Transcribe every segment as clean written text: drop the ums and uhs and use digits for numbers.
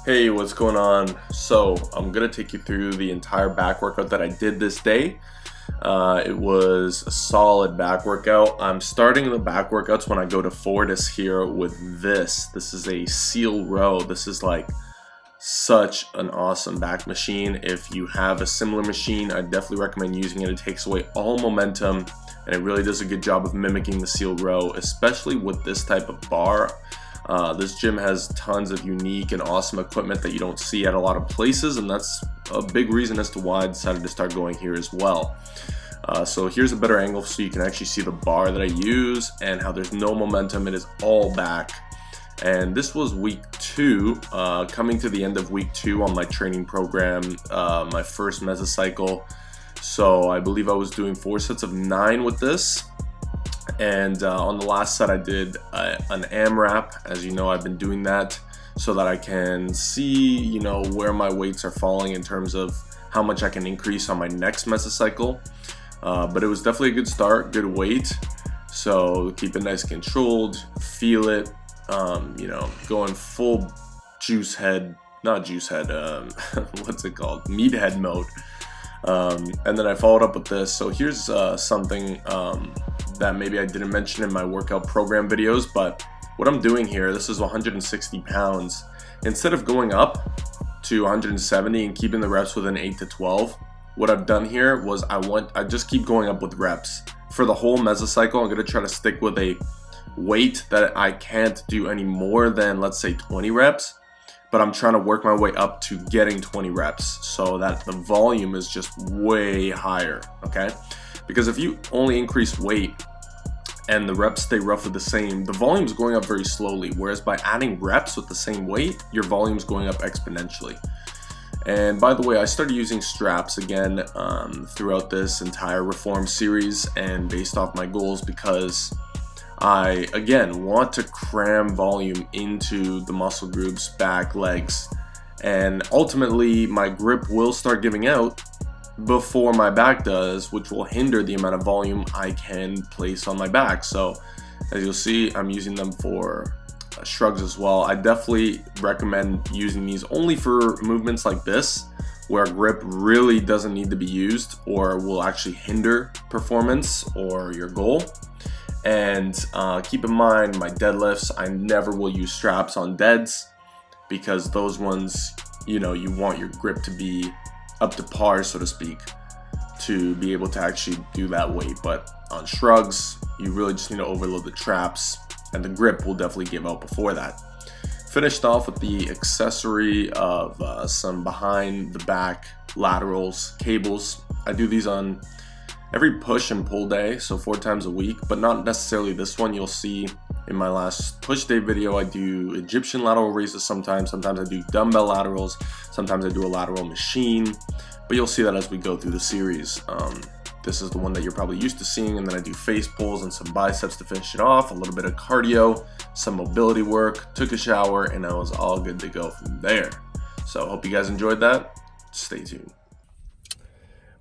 Hey, what's going on? So I'm gonna take you through the entire back workout that I did this day. It was a solid back workout. I'm starting the back workouts when I go to Fortis here with this. This is a seal row. This is like such an awesome back machine. If you have a similar machine, I definitely recommend using it. It takes away all momentum and it really does a good job of mimicking the seal row, especially with this type of bar. This gym has tons of unique and awesome equipment that you don't see at a lot of places, and that's a big reason as to why I decided to start going here as well. So here's a better angle so you can actually see the bar that I use and how there's no momentum. It is all back. And this was week 2, coming to the end of week 2 on my training program, my first mesocycle. So I believe I was doing 4 sets of 9 with this. And on the last set I did an AMRAP. As you know, I've been doing that so that I can see, where my weights are falling in terms of how much I can increase on my next mesocycle. But it was definitely a good start, good weight. So keep it nice and controlled, feel it, going full juice head, not juice head, what's it called? Meat head mode. And then I followed up with this. So here's something that maybe I didn't mention in my workout program videos, but what I'm doing here, this is 160 pounds. Instead of going up to 170 and keeping the reps within 8 to 12, what I've done here was I just keep going up with reps. For the whole mesocycle, I'm gonna try to stick with a weight that I can't do any more than, let's say, 20 reps. But I'm trying to work my way up to getting 20 reps so that the volume is just way higher, okay? Because if you only increase weight and the reps stay roughly the same, the volume is going up very slowly, whereas by adding reps with the same weight, your volume is going up exponentially. And by the way, I started using straps again throughout this entire reform series and based off my goals because I, again, want to cram volume into the muscle groups, back, legs, and ultimately my grip will start giving out before my back does, which will hinder the amount of volume I can place on my back. So as you'll see, I'm using them for shrugs as well. I definitely recommend using these only for movements like this, where grip really doesn't need to be used or will actually hinder performance or your goal. And keep in mind, my deadlifts, I never will use straps on deads because those ones, you want your grip to be up to par, so to speak, to be able to actually do that weight. But on shrugs, you really just need to overload the traps and the grip will definitely give out before that. Finished off with the accessory of some behind the back laterals, cables. I do these on every push and pull day, so 4 times a week, but not necessarily this one. You'll see in my last push day video, I do Egyptian lateral raises sometimes I do dumbbell laterals, sometimes I do a lateral machine, but you'll see that as we go through the series. This is the one that you're probably used to seeing, and then I do face pulls and some biceps to finish it off, a little bit of cardio, some mobility work, took a shower, and I was all good to go from there. So I hope you guys enjoyed that. Stay tuned.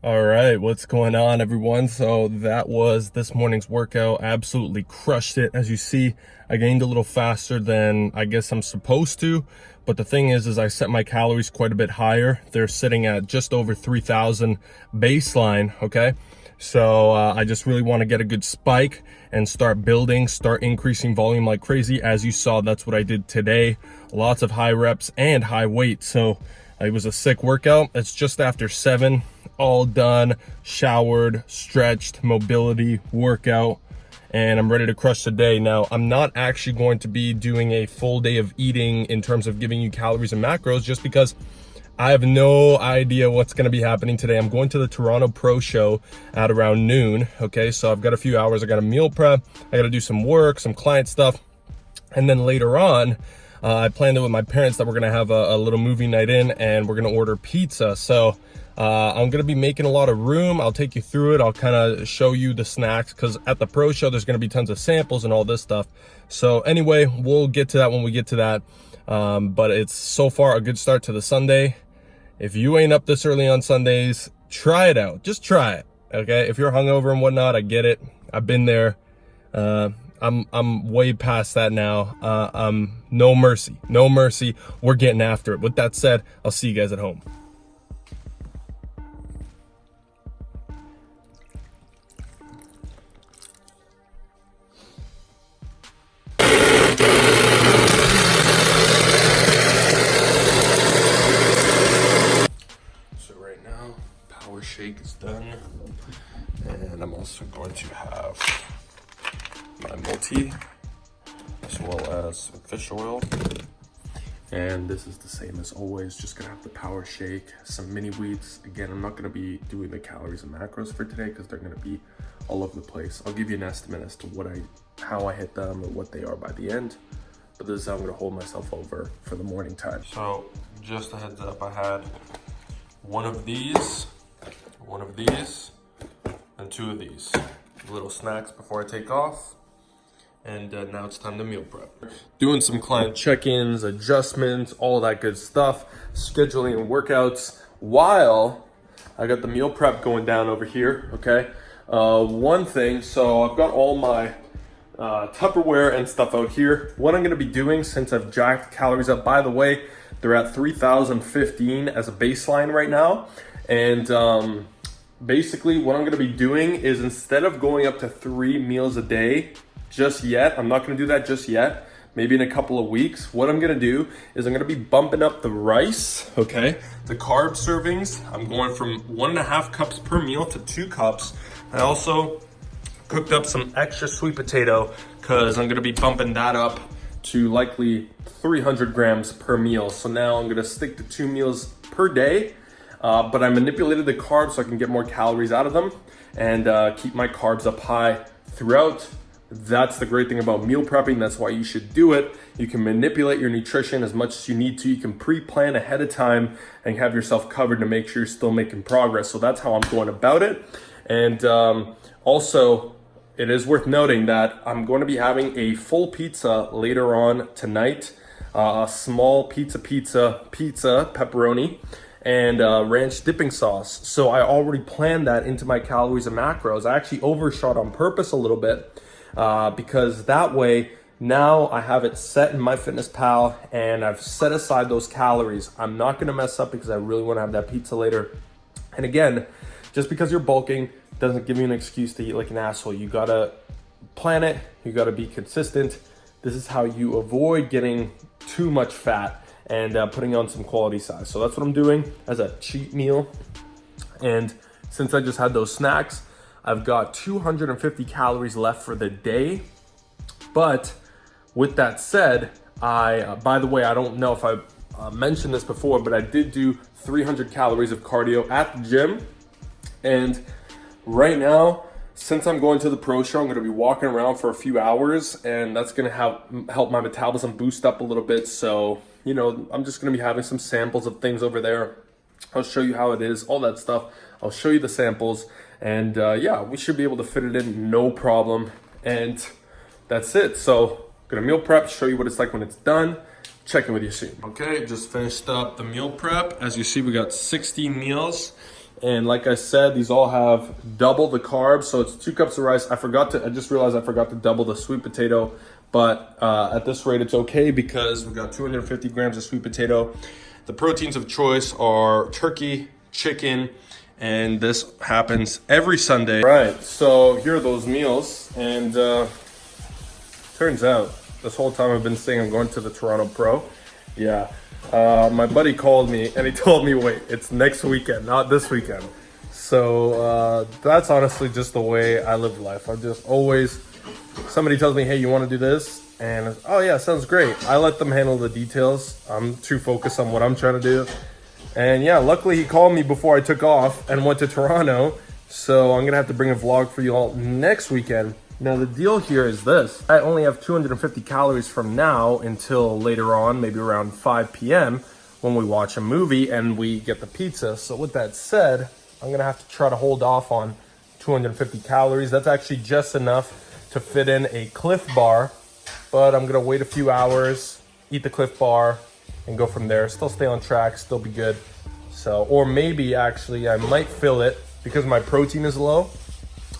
All right, what's going on, everyone? So that was this morning's workout. Absolutely crushed it. As you see, I gained a little faster than I guess I'm supposed to, but the thing is I set my calories quite a bit higher. They're sitting at just over 3,000 baseline, okay? So I just really want to get a good spike and start building, start increasing volume like crazy. As you saw, that's what I did today. Lots of high reps and high weight. So it was a sick workout. It's just after 7, all done, showered, stretched, mobility, workout, and I'm ready to crush the day. Now, I'm not actually going to be doing a full day of eating in terms of giving you calories and macros just because I have no idea what's going to be happening today. I'm going to the Toronto Pro Show at around noon, okay? So I've got a few hours. I got a meal prep, I got to do some work, some client stuff, and then later on, I planned it with my parents that we're gonna have a little movie night in and we're gonna order pizza. So I'm gonna be making a lot of room. I'll take you through it. I'll kind of show you the snacks because at the Pro Show, there's gonna be tons of samples and all this stuff. So anyway, we'll get to that when we get to that. But it's so far a good start to the Sunday. If you ain't up this early on Sundays, try it out. Just try it, okay? If you're hungover and whatnot, I get it. I've been there. I'm way past that now. No mercy, no mercy. We're getting after it. With that said, I'll see you guys at home. So right now, power shake is done, and I'm also going to have my multi as well as some fish oil. And this is the same as always, just gonna have the power shake, some mini wheats. Again, I'm not gonna be doing the calories and macros for today because they're gonna be all over the place. I'll give you an estimate as to how I hit them or what they are by the end, but this is how I'm gonna hold myself over for the morning time. So just a heads up, I had one of these, and two of these little snacks before I take off. And now it's time to meal prep. Doing some client check-ins, adjustments, all that good stuff, scheduling workouts while I got the meal prep going down over here, okay? One thing, so I've got all my Tupperware and stuff out here. What I'm gonna be doing, since I've jacked calories up, by the way, they're at 3,015 as a baseline right now. And basically what I'm gonna be doing is, instead of going up to 3 meals a day, just yet, I'm not gonna do that just yet, maybe in a couple of weeks. What I'm gonna do is I'm gonna be bumping up the rice, okay? The carb servings, I'm going from 1.5 cups per meal to 2 cups. I also cooked up some extra sweet potato because I'm gonna be bumping that up to likely 300 grams per meal. So now I'm gonna stick to 2 meals per day, but I manipulated the carbs so I can get more calories out of them and keep my carbs up high throughout. That's the great thing about meal prepping. That's why you should do it. You can manipulate your nutrition as much as you need to. You can pre-plan ahead of time and have yourself covered to make sure you're still making progress. So that's how I'm going about it. And also, it is worth noting that I'm going to be having a full pizza later on tonight. A small pizza, pepperoni, and ranch dipping sauce. So I already planned that into my calories and macros. I actually overshot on purpose a little bit. Because that way, now I have it set in MyFitnessPal and I've set aside those calories. I'm not gonna mess up because I really wanna have that pizza later. And again, just because you're bulking doesn't give you an excuse to eat like an asshole. You gotta plan it, you gotta be consistent. This is how you avoid getting too much fat and putting on some quality size. So that's what I'm doing as a cheat meal. And since I just had those snacks, I've got 250 calories left for the day. But with that said, by the way, I don't know if I mentioned this before, but I did do 300 calories of cardio at the gym. And right now, since I'm going to the pro show, I'm gonna be walking around for a few hours, and that's gonna help my metabolism boost up a little bit. So, you know, I'm just gonna be having some samples of things over there. I'll show you how it is, all that stuff. I'll show you the samples. And yeah, we should be able to fit it in no problem. And that's it. So gonna meal prep, show you what it's like when it's done. Check in with you soon. Okay, just finished up the meal prep. As you see, we got 16 meals. And like I said, these all have double the carbs. So it's 2 cups of rice. I just realized I forgot to double the sweet potato. But at this rate, it's okay because we got 250 grams of sweet potato. The proteins of choice are turkey, chicken, and this happens every Sunday. Right, so here are those meals, and turns out this whole time I've been saying I'm going to the Toronto Pro. Yeah, my buddy called me and he told me, wait, it's next weekend, not this weekend. So that's honestly just the way I live life. I'm just always, somebody tells me, hey, you want to do this? And oh yeah, sounds great. I let them handle the details. I'm too focused on what I'm trying to do. And yeah, luckily he called me before I took off and went to Toronto. So I'm gonna have to bring a vlog for you all next weekend. Now the deal here is this. I only have 250 calories from now until later on, maybe around 5 p.m. when we watch a movie and we get the pizza. So with that said, I'm gonna have to try to hold off on 250 calories. That's actually just enough to fit in a Cliff Bar, but I'm gonna wait a few hours, eat the Cliff Bar, and go from there. Still stay on track, still be good. So, or maybe actually I might fill it, because my protein is low,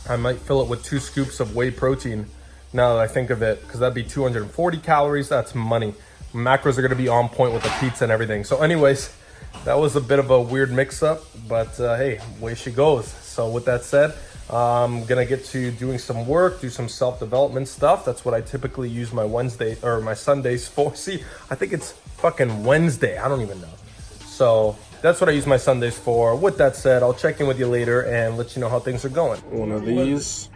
I might fill it with 2 scoops of whey protein now that I think of it, because that'd be 240 calories. That's money. Macros are going to be on point with the pizza and everything. So anyways, that was a bit of a weird mix-up, but hey, way she goes. So with that said, I'm gonna get to doing some work, do some self-development stuff. That's what I typically use my Wednesday or my Sundays for. See, I think it's fucking Wednesday. I don't even know. So that's what I use my Sundays for. With that said, I'll check in with you later and let you know how things are going. One of these,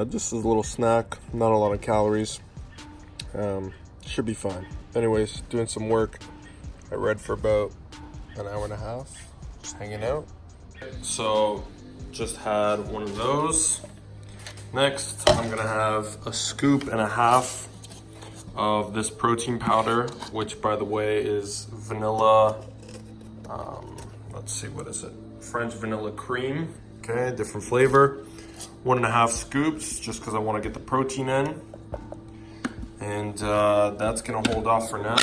just a little snack, not a lot of calories. Should be fine. Anyways, doing some work. I read for about an hour and a half, just hanging out. So just had one of those. Next, I'm gonna have a scoop and a half of this protein powder, which by the way is vanilla, let's see, what is it? French vanilla cream, okay, different flavor. 1.5 scoops, just because I want to get the protein in. And that's gonna hold off for now.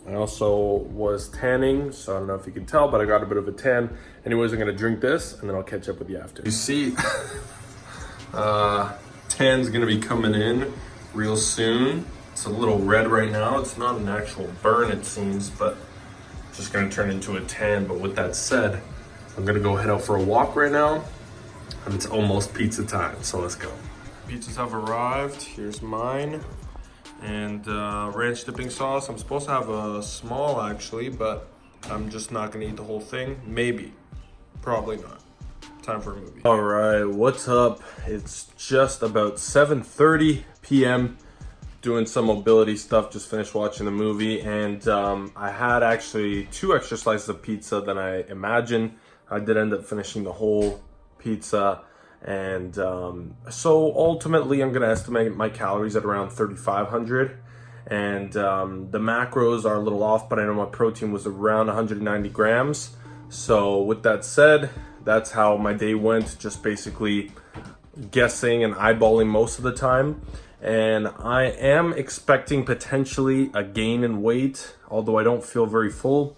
I also was tanning, so I don't know if you can tell, but I got a bit of a tan. Anyways, I'm gonna drink this and then I'll catch up with you after. You see, tan's gonna be coming in real soon. It's a little red right now. It's not an actual burn, it seems, but just gonna turn into a tan. But with that said, I'm gonna go head out for a walk right now, and it's almost pizza time, so let's go. Pizzas have arrived. Here's mine. And ranch dipping sauce. I'm supposed to have a small actually, but I'm just not gonna eat the whole thing. Maybe, probably not. Time for a movie. All right, what's up? It's just about 7:30 p.m. Doing some mobility stuff, just finished watching the movie, and I had actually 2 extra slices of pizza than I imagined. I did end up finishing the whole pizza. And so ultimately I'm going to estimate my calories at around 3,500, and the macros are a little off, but I know my protein was around 190 grams. So with that said, that's how my day went, just basically guessing and eyeballing most of the time. And I am expecting potentially a gain in weight, although I don't feel very full,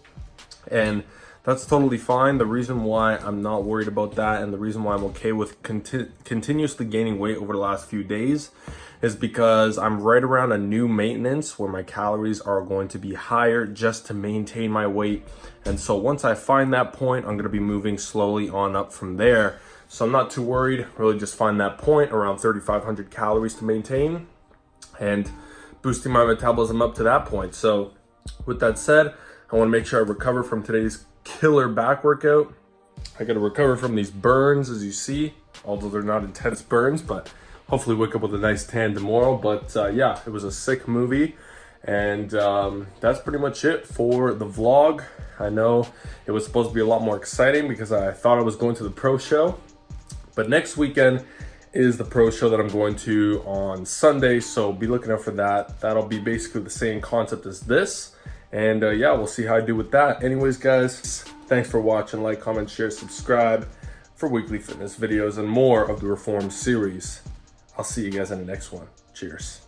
and that's totally fine. The reason why I'm not worried about that, and the reason why I'm okay with continuously gaining weight over the last few days, is because I'm right around a new maintenance where my calories are going to be higher just to maintain my weight. And so once I find that point, I'm going to be moving slowly on up from there. So I'm not too worried. Really just find that point around 3,500 calories to maintain and boosting my metabolism up to that point. So with that said, I want to make sure I recover from today's killer back workout. I gotta recover from these burns, as you see, although they're not intense burns, but hopefully wake up with a nice tan tomorrow. But yeah, it was a sick movie, and that's pretty much it for the vlog. I know it was supposed to be a lot more exciting because I thought I was going to the pro show, but next weekend is the pro show that I'm going to on Sunday, so be looking out for that. That'll be basically the same concept as this. And yeah, we'll see how I do with that. Anyways, guys, thanks for watching. Like, comment, share, subscribe for weekly fitness videos and more of the Reform series. I'll see you guys in the next one. Cheers.